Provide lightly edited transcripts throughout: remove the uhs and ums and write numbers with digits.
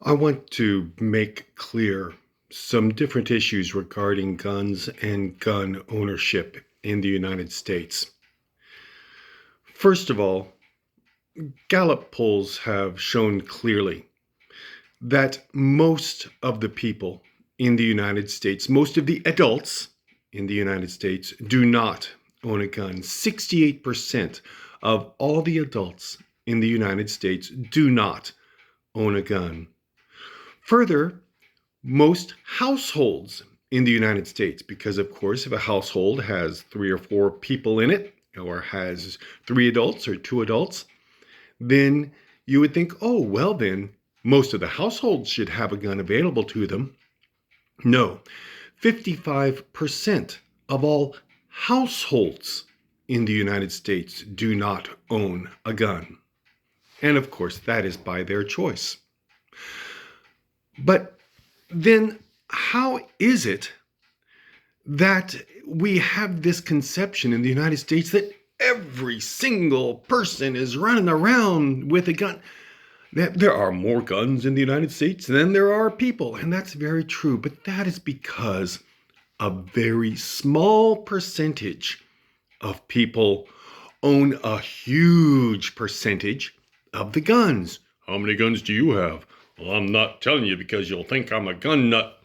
I want to make clear some different issues regarding guns and gun ownership in the United States. First of all, Gallup polls have shown clearly that most of the people in the United States, most of the adults in the United States, do not own a gun. 68% of all the adults in the United States do not own a gun. Further, most households in the United States, because of course, if a household has 3 or 4 people in it, or has 3 adults or 2 adults, then you would think, oh, well, then most of the households should have a gun available to them. No, 55% of all households in the United States do not own a gun. And of course, that is by their choice. But then how is it that we have this conception in the United States that every single person is running around with a gun? There are more guns in the United States than there are people, and that's very true, but that is because a very small percentage of people own a huge percentage of the guns. How many guns do you have? Well, I'm not telling you because you'll think I'm a gun nut.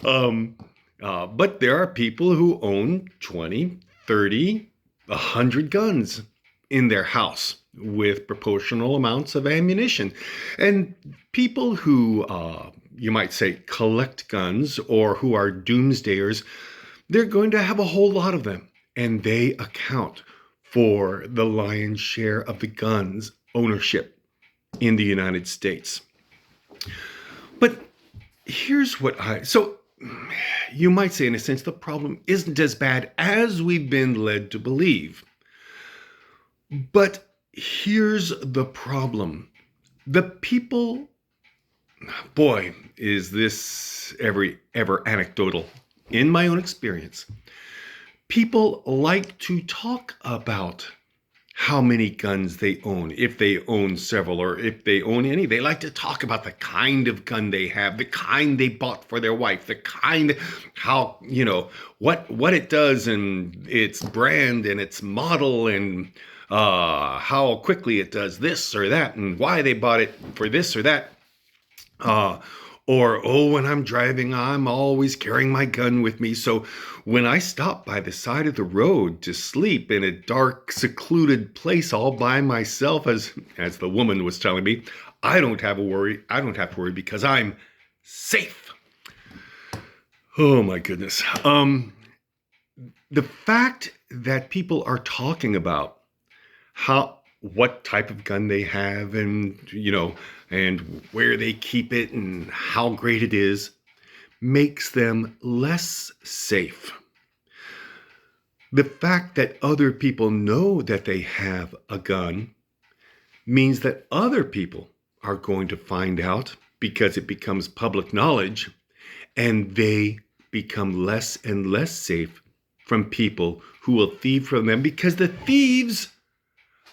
But there are people who own 20, 30, 100 guns in their house with proportional amounts of ammunition. And people who, you might say, collect guns or who are doomsdayers, they're going to have a whole lot of them. And they account for the lion's share of the guns ownership in the United States. But here's what so you might say, in a sense, the problem isn't as bad as we've been led to believe. But here's the problem. The people, boy, is this ever anecdotal. In my own experience, people like to talk about how many guns they own, if they own several or if they own any. They like to talk about the kind of gun they have, the kind they bought for their wife, the kind, how, what it does and its brand and its model and how quickly it does this or that and why they bought it for this or that. Or, oh, when I'm driving, I'm always carrying my gun with me. So when I stop by the side of the road to sleep in a dark, secluded place all by myself, as the woman was telling me, I don't have to worry because I'm safe. Oh my goodness. The fact that people are talking about what type of gun they have and where they keep it and how great it is makes them less safe. The fact that other people know that they have a gun means that other people are going to find out because it becomes public knowledge, and they become less and less safe from people who will thieve from them, because the thieves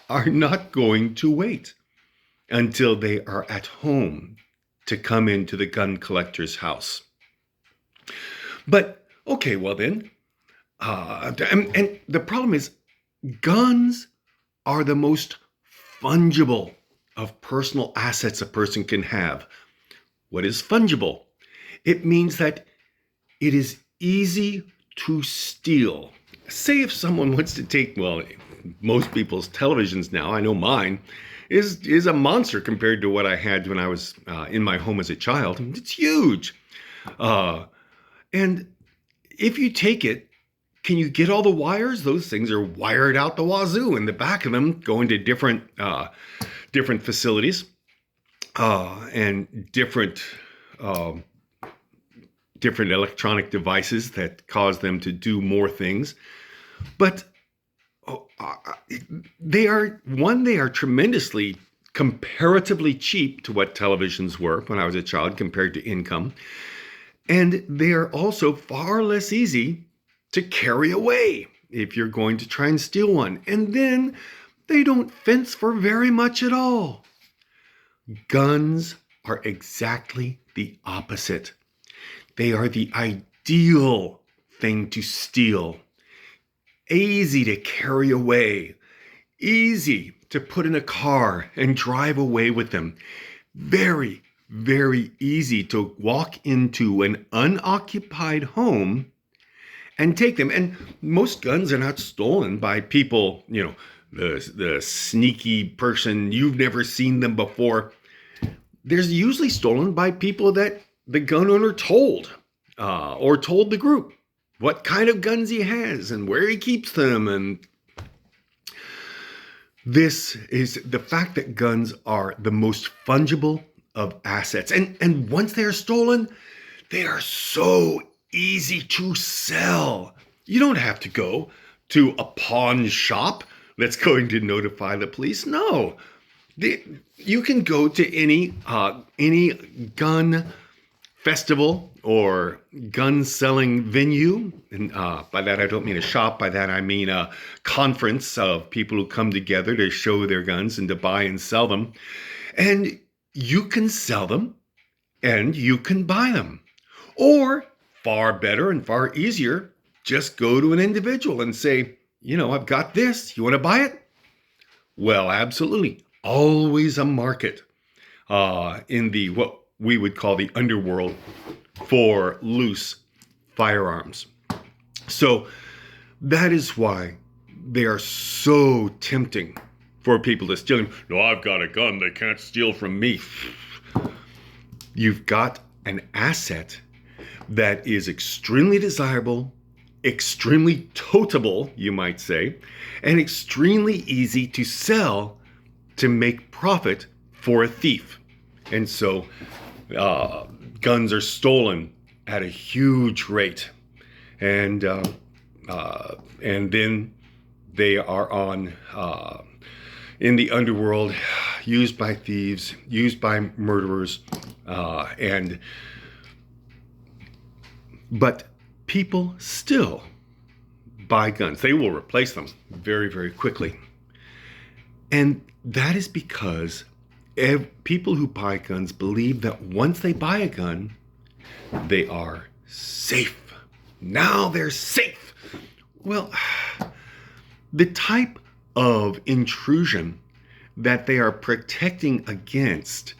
are not going to wait until they are at home to come into the gun collector's house. But, okay, well then, and the problem is guns are the most fungible of personal assets a person can have. What is fungible? It means that it is easy to steal. Say if someone wants to take, most people's televisions now, I know mine, is a monster compared to what I had when I was in my home as a child. It's huge. And if you take it, can you get all the wires? Those things are wired out the wazoo, and the back of them go into different facilities and different electronic devices that cause them to do more things. But they are tremendously comparatively cheap to what televisions were when I was a child compared to income. And they are also far less easy to carry away if you're going to try and steal one. And then they don't fence for very much at all. Guns are exactly the opposite. They are the ideal thing to steal. Easy to carry away, easy to put in a car and drive away with them. Very, very easy to walk into an unoccupied home and take them. And most guns are not stolen by people, the sneaky person, you've never seen them before. They're usually stolen by people that the gun owner told, or told the group what kind of guns he has and where he keeps them. And this is the fact that guns are the most fungible of assets. And once they're stolen, they are so easy to sell. You don't have to go to a pawn shop that's going to notify the police. No, you can go to any gun festival or gun selling venue. And by that, I don't mean a shop. By that, I mean a conference of people who come together to show their guns and to buy and sell them. And you can sell them and you can buy them. Or far better and far easier, just go to an individual and say, I've got this. You want to buy it? Well, absolutely. Always a market in the what we would call the underworld for loose firearms. So that is why they are so tempting for people to steal them. No, I've got a gun. They can't steal from me. You've got an asset that is extremely desirable, extremely toteable, you might say, and extremely easy to sell to make profit for a thief. And so guns are stolen at a huge rate. And then they are on in the underworld, used by thieves, used by murderers, but people still buy guns. They will replace them very, very quickly. And that is because people who buy guns believe that once they buy a gun, they are safe. Now they're safe. Well, the type of intrusion that they are protecting against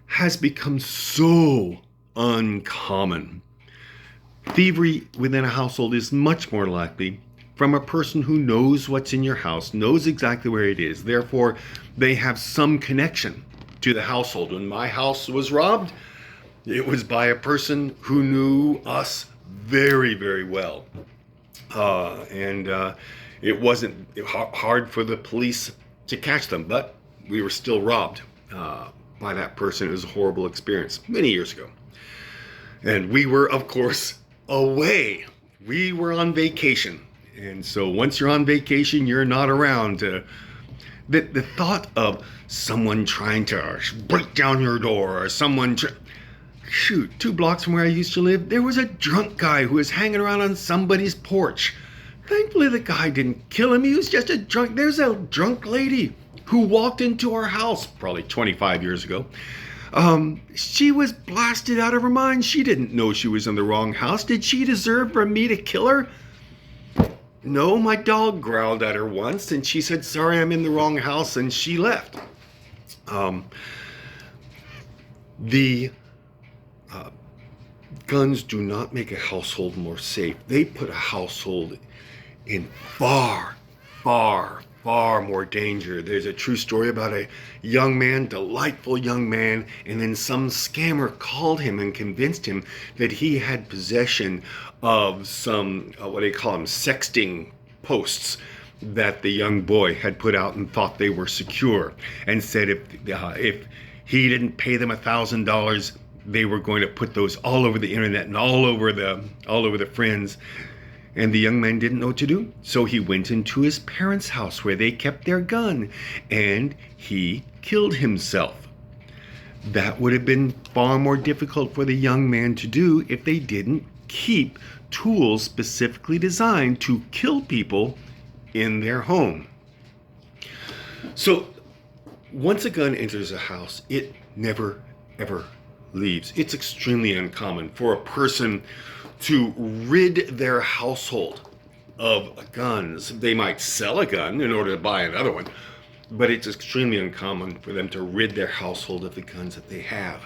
has become so uncommon. Thievery within a household is much more likely from a person who knows what's in your house, knows exactly where it is. Therefore, they have some connection to the household. When my house was robbed, it was by a person who knew us very, very well. It wasn't hard for the police to catch them, but we were still robbed by that person. It was a horrible experience many years ago. And we were, of course, away. We were on vacation. And so once you're on vacation, you're not around. The thought of someone trying to break down your door or someone... Shoot, 2 blocks from where I used to live, there was a drunk guy who was hanging around on somebody's porch. Thankfully, the guy didn't kill him. He was just a drunk... There's a drunk lady who walked into our house probably 25 years ago. She was blasted out of her mind. She didn't know she was in the wrong house. Did she deserve for me to kill her? No, my dog growled at her once and she said, sorry, I'm in the wrong house, and she left. The guns do not make a household more safe. They put a household in far, far, far more danger. There's a true story about a young man, delightful young man, and then some scammer called him and convinced him that he had possession of some, what do you call them, sexting posts that the young boy had put out and thought they were secure, and said if he didn't pay them $1,000, they were going to put those all over the internet and all over the friends. And the young man didn't know what to do. So he went into his parents' house where they kept their gun, and he killed himself. That would have been far more difficult for the young man to do if they didn't keep tools specifically designed to kill people in their home. So Once a gun enters a house, it never, ever leaves. It's extremely uncommon for a person to rid their household of guns. They might sell a gun in order to buy another one, but it's extremely uncommon for them to rid their household of the guns that they have.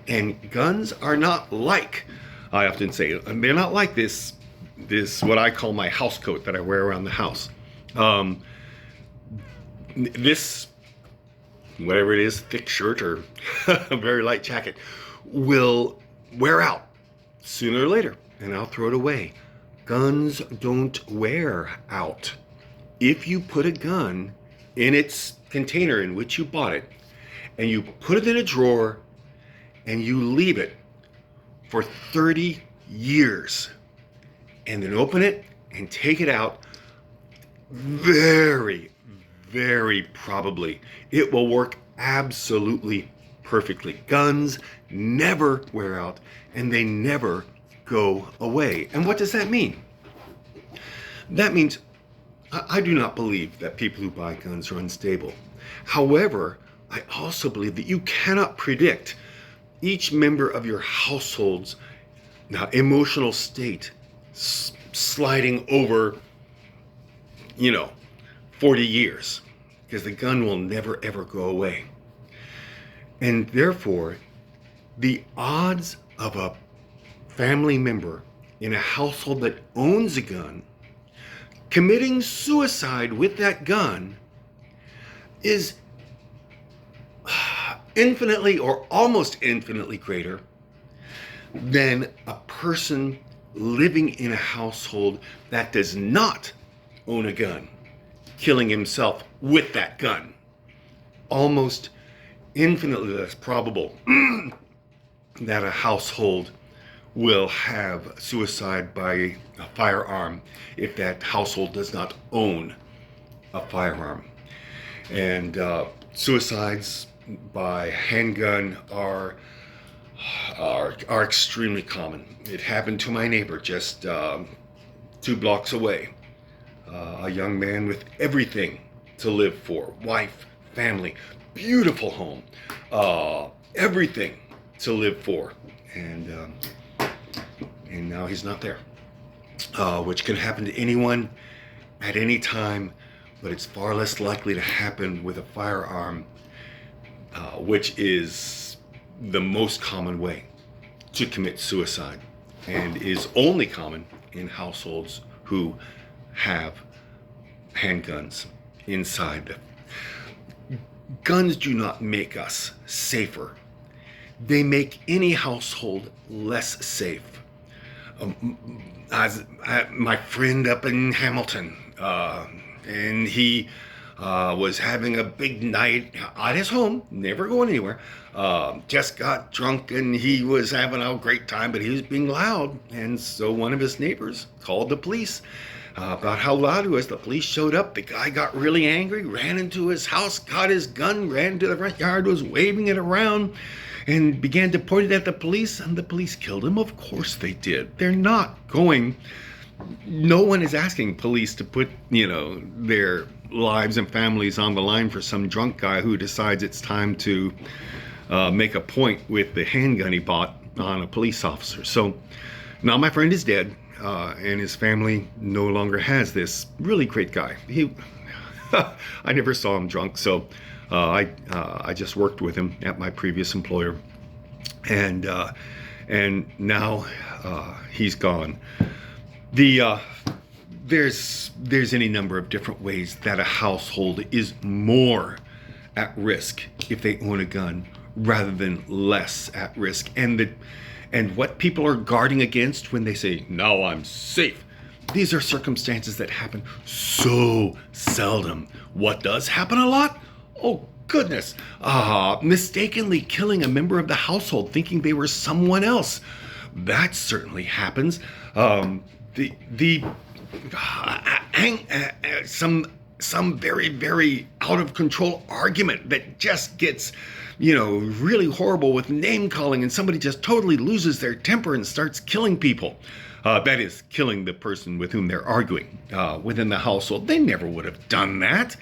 And guns are not like, I often say, they're not like this what I call my house coat that I wear around the house. This, whatever it is, thick shirt or a very light jacket, will wear out sooner or later, and I'll throw it away. Guns don't wear out. If you put a gun in its container in which you bought it, and you put it in a drawer, and you leave it for 30 years, and then open it and take it out, very, very probably it will work absolutely perfectly. Guns never wear out, and they never go away. And what does that mean? That means I do not believe that people who buy guns are unstable. However, I also believe that you cannot predict each member of your household's emotional state sliding over, 40 years, because the gun will never, ever go away. And therefore, the odds of a family member in a household that owns a gun committing suicide with that gun is infinitely or almost infinitely greater than a person living in a household that does not own a gun, killing himself with that gun. Almost infinitely less probable that a household will have suicide by a firearm if that household does not own a firearm. And suicides by handgun are extremely common. It happened to my neighbor just 2 blocks away. A young man with everything to live for, wife, family, beautiful home, everything to live for, and now he's not there, which can happen to anyone at any time, but it's far less likely to happen with a firearm, which is the most common way to commit suicide and is only common in households who have handguns inside them. Guns do not make us safer. They make any household less safe. My friend up in Hamilton, and he was having a big night at his home, never going anywhere, just got drunk, and he was having a great time, but he was being loud, and so one of his neighbors called the police about how loud he was. The police showed up. The guy got really angry, ran into his house, got his gun, ran to the front yard, was waving it around, and began to point it at the police, and the police killed him. Of course they did. They're not going, no one is asking police to put, their lives and families on the line for some drunk guy who decides it's time to make a point with the handgun he bought on a police officer. So now my friend is dead, and his family no longer has this really great guy. I never saw him drunk, so I just worked with him at my previous employer, and now he's gone. There's any number of different ways that a household is more at risk if they own a gun rather than less at risk, and what people are guarding against when they say, now I'm safe. These are circumstances that happen so seldom. What does happen a lot? Oh, goodness. Mistakenly killing a member of the household thinking they were someone else. That certainly happens. Some very, very out of control argument that just gets, really horrible with name calling, and somebody just totally loses their temper and starts killing people. That is, killing the person with whom they're arguing within the household. They never would have done that.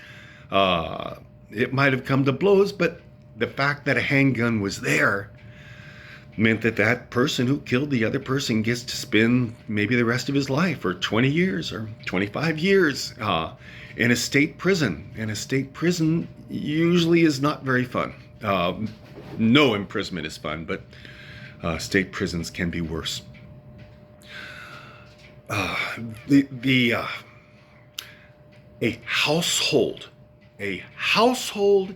it might have come to blows, but the fact that a handgun was there meant that that person who killed the other person gets to spend maybe the rest of his life, or 20 years, or 25 years in a state prison. And a state prison usually is not very fun. No imprisonment is fun, but state prisons can be worse. Uh, the a household, a household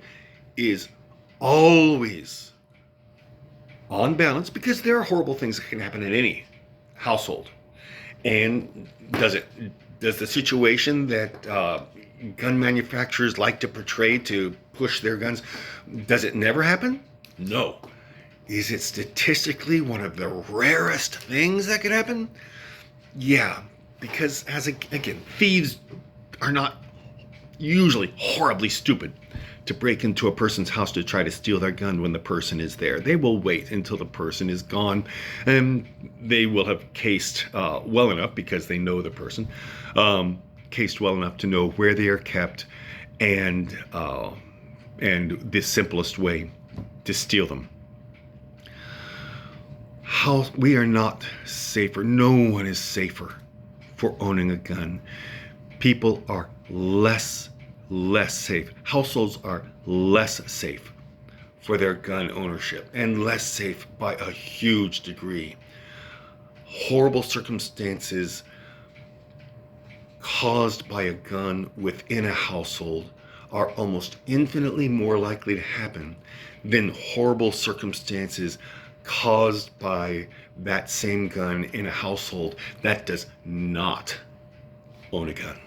is always on balance, because there are horrible things that can happen in any household. And does the situation that gun manufacturers like to portray to push their guns, does it never happen? No. Is it statistically one of the rarest things that could happen? Yeah, because again, thieves are not usually horribly stupid to break into a person's house to try to steal their gun when the person is there. They will wait until the person is gone, and they will have cased well enough, because they know the person, cased well enough to know where they are kept, and the simplest way to steal them. We are not safer. No one is safer for owning a gun. People are less safe. Households are less safe for their gun ownership, and less safe by a huge degree. Horrible circumstances caused by a gun within a household are almost infinitely more likely to happen than horrible circumstances caused by that same gun in a household that does not own a gun.